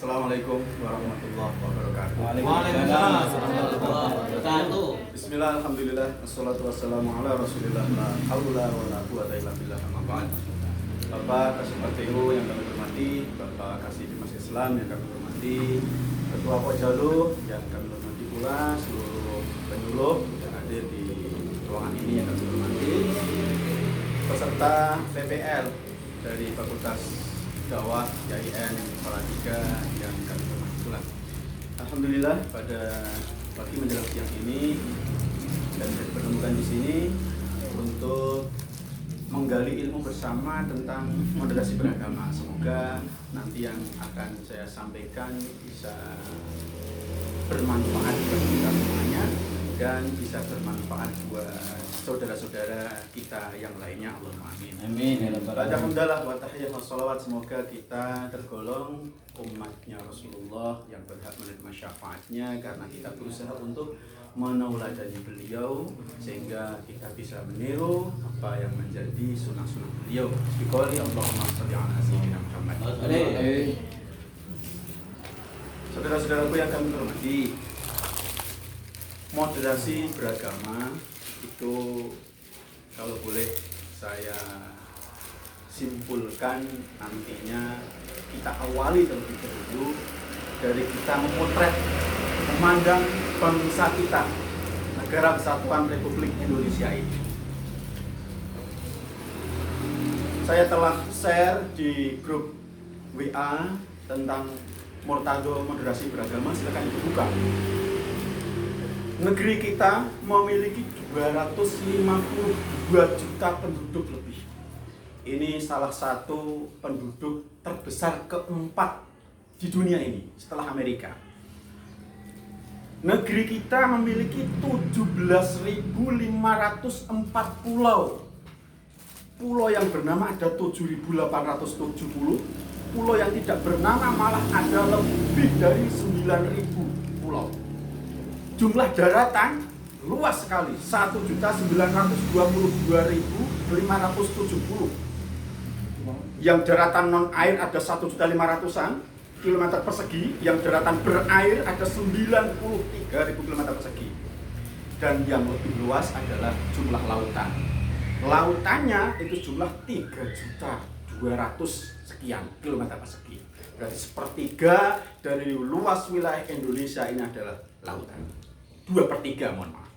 Assalamualaikum warahmatullahi wabarakatuh. Waalaikumsalam warahmatullahi wabarakatuh. Bismillah, alhamdulillah, wassalatu wassalamu ala rasulillah, la haula wa la quwata illa billah, amma ba'd. Bapak Kasih PTU yang kami hormati, Bapak Kasih Dimas Islam yang kami hormati, Ketua Pokjalu yang kami hormati pula, seluruh penyuluh yang hadir di ruangan ini yang kami hormati, peserta PPL dari Fakultas Dakwah YIN Salatiga yang kami hormati pula. Alhamdulillah pada pagi menjelang siang ini dan dipertemukan di sini untuk menggali ilmu bersama tentang moderasi beragama. Semoga nanti yang akan saya sampaikan bisa bermanfaat bagi kita semuanya dan bisa bermanfaat buat saudara-saudara kita yang lainnya. Allahumma amin. Amin. Baca hamdalah wa tahiyyah wa sholawat, semoga kita tergolong umatnya Rasulullah yang berhak menerima syafaatnya karena kita berusaha untuk menauladani beliau sehingga kita bisa meniru apa yang menjadi sunnah-sunnah beliau. Biqouli Allahumma sholli ala sayyidina Muhammad. Saudara-saudaraku yang kami hormati, moderasi beragama itu kalau boleh saya simpulkan nantinya kita awali terlebih dahulu dari kita memotret, memandang bangsa kita, Negara Kesatuan Republik Indonesia ini. Saya telah share di grup WA tentang Murtado moderasi beragama, silakan dibuka. Negeri kita memiliki 252 juta penduduk lebih. Ini salah satu penduduk terbesar keempat di dunia ini setelah Amerika. Negeri kita memiliki 17.504 pulau. Pulau yang bernama ada 7.870, pulau yang tidak bernama malah ada lebih dari 9.000 pulau. Jumlah daratan luas sekali, 1.922.570. Yang daratan non air ada 1.500-an kilometer persegi, yang daratan berair ada 93.000 kilometer persegi. Dan yang lebih luas adalah jumlah lautan. Lautannya itu jumlah 3.200 sekian kilometer persegi. Berarti sepertiga dari luas wilayah Indonesia ini adalah lautan. 2/3, mohon maaf.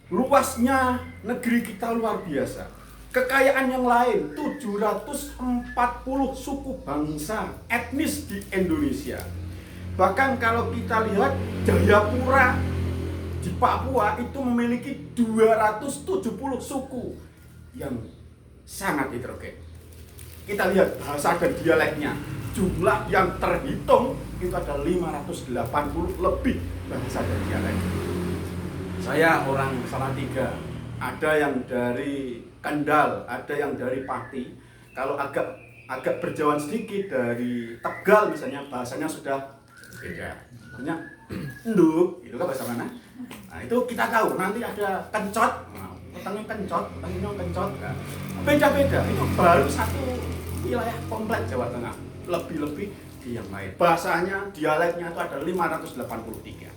Luasnya negeri kita luar biasa. Kekayaan yang lain, 740 suku bangsa etnis di Indonesia. Bahkan kalau kita lihat Jayapura di Papua itu memiliki 270 suku yang sangat heterogen. Kita lihat bahasa dan dialeknya, jumlah yang terhitung itu ada 580 lebih bahasa dan dialek. Saya orang Salatiga, ada yang dari Kendal, ada yang dari Pati. Kalau agak berjauhan sedikit dari Tegal misalnya, bahasanya sudah beda. Maksudnya enduk, itu kan bahasa mana? Nah, itu kita tahu, nanti ada kencot, petangnya kencot, petangnya kencot. Nah, beda-beda, itu baru satu wilayah komplek Jawa Tengah. Lebih-lebih di yang lain. Bahasanya, dialeknya itu ada 583.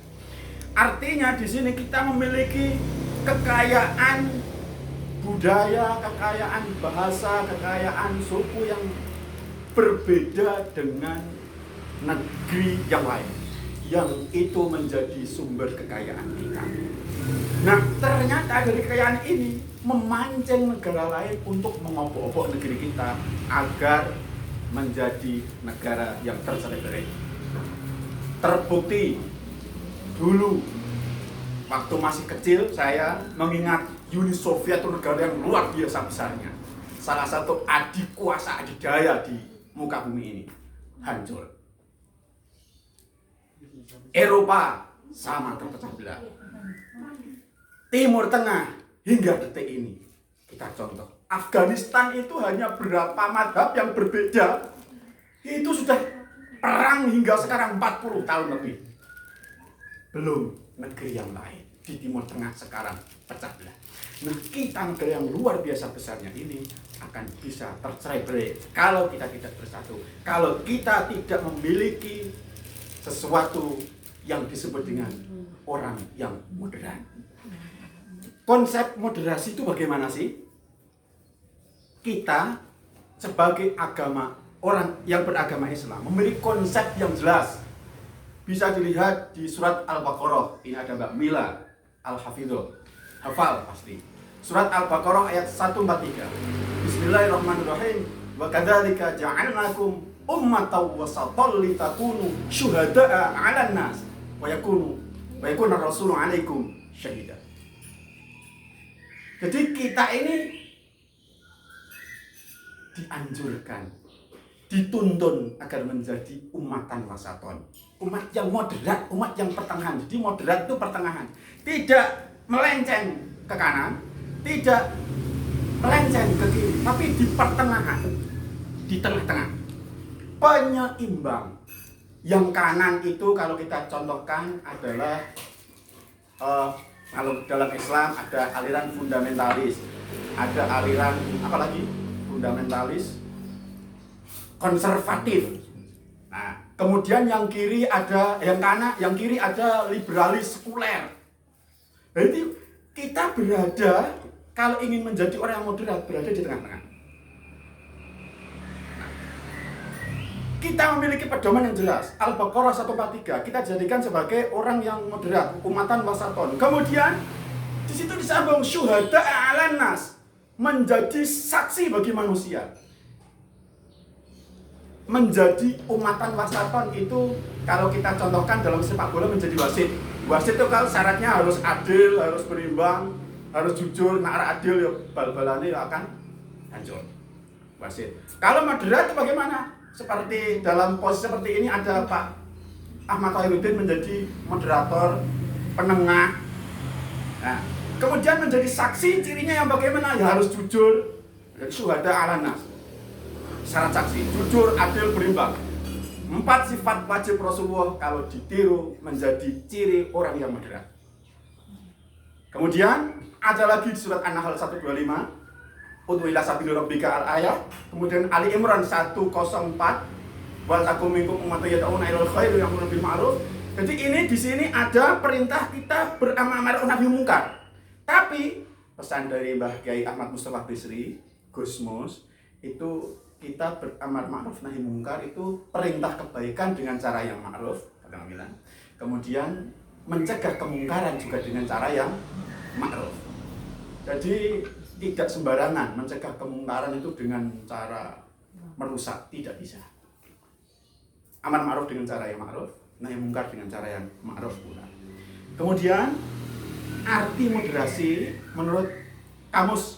Artinya di sini kita memiliki kekayaan budaya, kekayaan bahasa, kekayaan suku yang berbeda dengan negeri yang lain, yang itu menjadi sumber kekayaan kita. Nah, ternyata dari kekayaan ini memancing negara lain untuk mengobok-obok negeri kita agar menjadi negara yang tercerai-berai. Terbukti dulu waktu masih kecil saya mengingat Uni Soviet itu negara yang luar biasa besarnya. Salah satu adik kuasa adidaya di muka bumi ini hancur. Eropa sama terpecah belah. Timur Tengah hingga detik ini kita contoh. Afghanistan itu hanya berapa madhab yang berbeda. Itu sudah perang hingga sekarang 40 tahun lebih. Belum negeri yang lain di Timur Tengah sekarang pecah belah. Nah, kita negara yang luar biasa besarnya ini akan bisa tercerai-berai kalau kita tidak bersatu. Kalau kita tidak memiliki sesuatu yang disebut dengan orang yang moderat. Konsep moderasi itu bagaimana sih? Kita sebagai agama, orang yang beragama Islam memiliki konsep yang jelas. Bisa dilihat di surat Al-Baqarah. Ini ada Mbak Mila Al-Hafidhah. Hafal pasti. Surat Al-Baqarah ayat 143. Bismillahirrahmanirrahim. Wa kadzalika ja'alnakum ummatan wasatan litakunu syuhada'a 'alan nas wa yakuna rasulu 'alaikum syahida. Jadi kita ini dianjurkan, dituntun agar menjadi umatan wasaton. Umat yang moderat, umat yang pertengahan. Jadi moderat itu pertengahan. Tidak melenceng ke kanan, tidak melenceng ke kiri, tapi di pertengahan, di tengah-tengah. Penyeimbang. Yang kanan itu kalau kita contohkan adalah kalau dalam Islam ada aliran fundamentalis, ada aliran apa lagi? Fundamentalis, konservatif. Nah, kemudian yang kiri ada, yang kiri ada liberalis sekuler. Jadi kita berada, kalau ingin menjadi orang yang moderat, berada di tengah-tengah. Kita memiliki pedoman yang jelas. Al-Baqarah 143 kita jadikan sebagai orang yang moderat, umatan wasaton. Kemudian di situ disambung syuhada 'alan nas, menjadi saksi bagi manusia. Menjadi umatan wasaton itu kalau kita contohkan dalam sepak bola menjadi wasit. Wasit itu kalau syaratnya harus adil, harus berimbang, harus jujur. Nah, adil ya bal-balannya akan hancur. Wasit. Kalau moderat itu bagaimana? Seperti dalam posisi seperti ini ada Pak Ahmad Khairuddin menjadi moderator, penengah. Nah, kemudian menjadi saksi, cirinya yang bagaimana? Ya harus jujur. Jadi syuhada 'alan nas. Syarat saksi, jujur, adil, berimbang. 4 sifat wajib Rasulullah kalau ditiru menjadi ciri orang yang moderat. Kemudian ada lagi di surat An-Nahl 125. Ud'u ila sabili rabbika al-ayat. Kemudian Ali Imran 104. Wal takum minkum ummatun yad'una ilal khairi wa ya'muruna bil ma'ruf. Jadi ini di sini ada perintah kita beramar ma'ruf nahi munkar. Tapi pesan dari Mbah Kiai Ahmad Mustafa Bisri, Gusmus, itu kita beramar ma'ruf nahi munkar itu perintah kebaikan dengan cara yang ma'ruf, kemudian mencegah kemungkaran juga dengan cara yang ma'ruf. Jadi tidak sembarangan mencegah kemungkaran itu dengan cara merusak, tidak bisa. Amar ma'ruf dengan cara yang ma'ruf, nahi munkar dengan cara yang ma'ruf pula. Kemudian arti moderasi menurut Kamus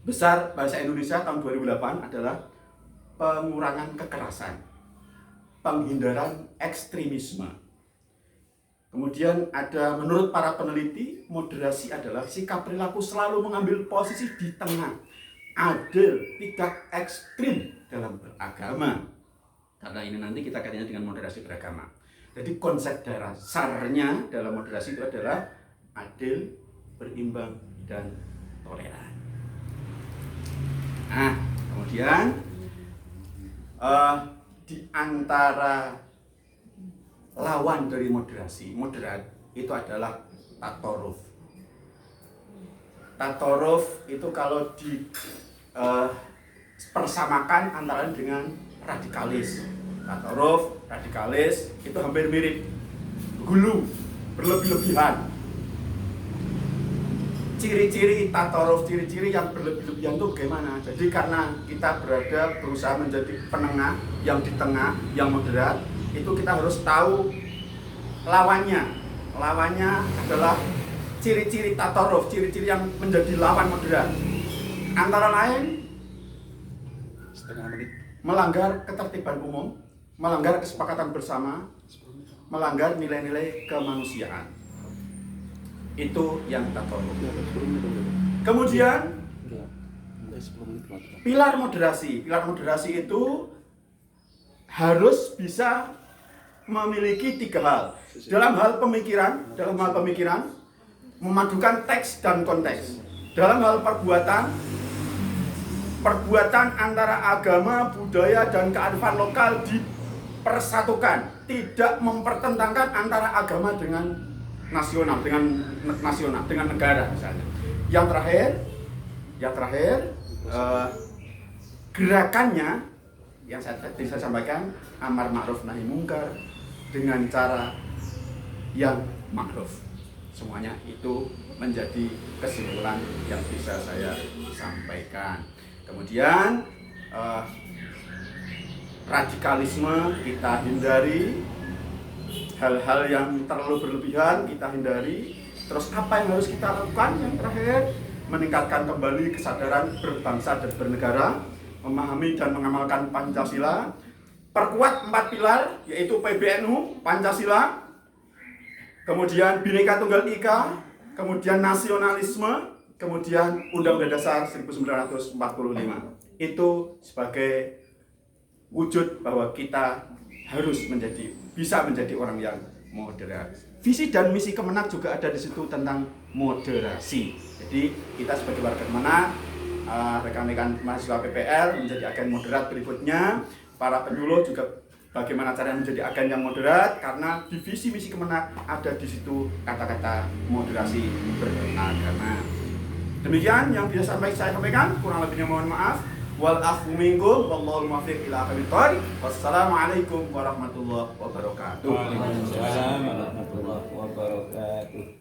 Besar Bahasa Indonesia tahun 2008 adalah pengurangan kekerasan, penghindaran ekstremisme. Kemudian ada menurut para peneliti, moderasi adalah sikap perilaku selalu mengambil posisi di tengah, adil, tidak ekstrim dalam beragama. Karena ini nanti kita kaitnya dengan moderasi beragama. Jadi konsep dasarnya dalam moderasi itu adalah adil, berimbang, dan toleran. Nah, kemudian di antara lawan dari moderasi, moderat itu adalah tatoruf. Tatoruf itu kalau persamakan antara dengan radikalis. Tatoruf, radikalis itu hampir mirip. Gulu, berlebih-lebihan. Ciri-ciri tatoruf, ciri-ciri yang berlebih-lebihan itu bagaimana? Jadi karena kita berusaha menjadi penengah, yang di tengah, yang moderat, itu kita harus tahu lawannya. Lawannya adalah ciri-ciri tatoruf, ciri-ciri yang menjadi lawan moderat. Antara lain melanggar ketertiban umum, melanggar kesepakatan bersama, melanggar nilai-nilai kemanusiaan. Itu yang tatoruf. Kemudian pilar moderasi. Pilar moderasi itu harus bisa memiliki 3 hal. Dalam hal pemikiran, memadukan teks dan konteks. dalam hal perbuatan antara agama, budaya, dan kearifan lokal dipersatukan, tidak mempertentangkan antara agama dengan nasional, dengan negara misalnya. Yang terakhir, gerakannya yang tadi saya sampaikan, amar ma'ruf nahi mungkar dengan cara yang ma'ruf. Semuanya itu menjadi kesimpulan yang bisa saya sampaikan. Kemudian radikalisme kita hindari, hal-hal yang terlalu berlebihan kita hindari. Terus apa yang harus kita lakukan? Yang terakhir, meningkatkan kembali kesadaran berbangsa dan bernegara, memahami dan mengamalkan Pancasila, perkuat 4 pilar, yaitu PBNU, Pancasila, kemudian Bhinneka Tunggal Ika, kemudian nasionalisme, kemudian Undang-Undang Dasar 1945. Itu sebagai wujud bahwa kita harus bisa menjadi orang yang moderat. Visi dan misi Kemenak juga ada di situ tentang moderasi. Jadi kita sebagai warga Kemenak, rekan-rekan mahasiswa PPL menjadi agen moderat berikutnya. Para penyuluh juga bagaimana cara menjadi agen yang moderat, karena di visi misi Kemenak ada di situ kata-kata moderasi beragama. Demikian yang bisa saya sampaikan, kurang lebihnya mohon maaf. Wal afu minkum wallahul muwaffiq ila aqwamit thoriq. Wassalamualaikum warahmatullahi wabarakatuh. Waalaikumsalam warahmatullahi wabarakatuh.